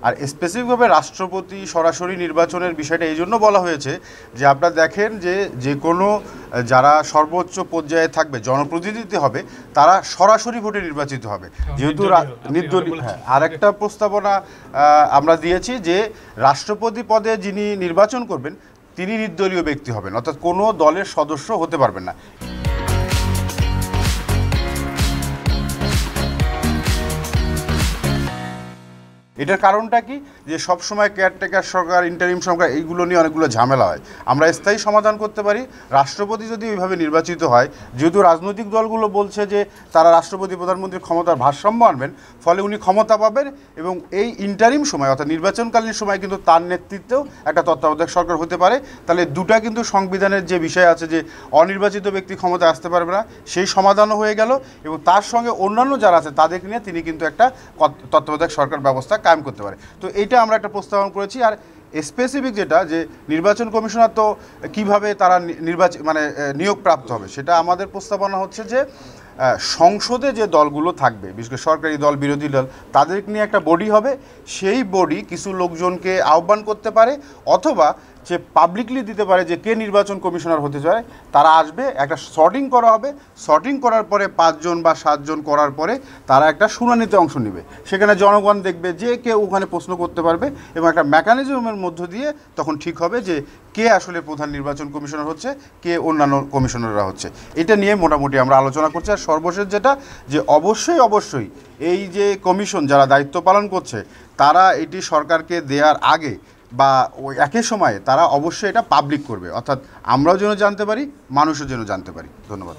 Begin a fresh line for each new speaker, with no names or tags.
আর স্পেসিফিকভাবে রাষ্ট্রপতি সরাসরি নির্বাচনের বিষয়টা এই জন্য বলা হয়েছে যে আপনারা দেখেন যে যে কোনো যারা সর্বোচ্চ পর্যায়ে থাকবে জনপ্রতিনিধি হবে তারা সরাসরি ভোটে নির্বাচিত হবে, যেহেতু নির্দলীয়। হ্যাঁ, আর একটা প্রস্তাবনা আমরা দিয়েছি যে রাষ্ট্রপতি পদে যিনি নির্বাচন করবেন তিনি নির্দলীয় ব্যক্তি হবেন, অর্থাৎ কোনো দলের সদস্য হতে পারবেন না। এটার কারণটা কি, যে সবসময় কেয়ারটেকার সরকার, ইন্টারিম সরকার, এইগুলো নিয়ে অনেকগুলো ঝামেলা হয়। আমরা স্থায়ী সমাধান করতে পারি। রাষ্ট্রপতি যদি ওইভাবে নির্বাচিত হয়, যেহেতু রাজনৈতিক দলগুলো বলছে যে তারা রাষ্ট্রপতি প্রধানমন্ত্রীর ক্ষমতার ভারসাম্য আনবেন, ফলে উনি ক্ষমতা পাবেন এবং এই ইন্টারিম সময় অর্থাৎ নির্বাচনকালীন সময় কিন্তু তার নেতৃত্বেও একটা তত্ত্বাবধায়ক সরকার হতে পারে। তাহলে দুটা কিন্তু সংবিধানের যে বিষয় আছে যে অনির্বাচিত ব্যক্তি ক্ষমতায় আসতে পারবে না, সেই সমাধানও হয়ে গেল এবং তার সঙ্গে অন্যান্য যারা আছে তাদেরকে নিয়ে তিনি কিন্তু একটা তত্ত্বাবধায়ক সরকার ব্যবস্থা কায়েম করতে পারে। তো এইটা আমরা একটা প্রস্তাবন করেছি। আর স্পেসিফিক যেটা যে নির্বাচন কমিশনার তো কিভাবে তারা নিয়োগপ্রাপ্ত হবে, সেটা আমাদের প্রস্তাবনা হচ্ছে যে সংসদে যে দলগুলো থাকবে, বিশেষ করে সরকারি দল, বিরোধী দল, তাদেরকে নিয়ে একটা বডি হবে। সেই বডি কিছু লোকজনকে আহ্বান করতে পারে অথবা যে পাবলিকলি দিতে পারে যে কে নির্বাচন কমিশনার হতে চায়, তারা আসবে, একটা সর্টিং করা হবে। সর্টিং করার পরে 5 জন বা 7 জন করার পরে তারা একটা শুনানিতে অংশ নেবে। সেখানে জনগণ দেখবে যে কেউ ওখানে প্রশ্ন করতে পারবে এবং একটা মেকানিজমের মধ্য দিয়ে তখন ঠিক হবে যে কে আসলে প্রধান নির্বাচন কমিশনার হচ্ছে, কে অন্যান্য কমিশনাররা হচ্ছে। এটা নিয়ে মোটামুটি আমরা আলোচনা করছি। আর সর্বশেষ যেটা, যে অবশ্যই এই যে কমিশন যারা দায়িত্ব পালন করছে তারা এটি সরকারকে দেওয়ার আগে বা ওই একই সময়ে তারা অবশ্যই এটা পাবলিক করবে, অর্থাৎ আমরাও যেন জানতে পারি, মানুষও যেন জানতে পারি। ধন্যবাদ।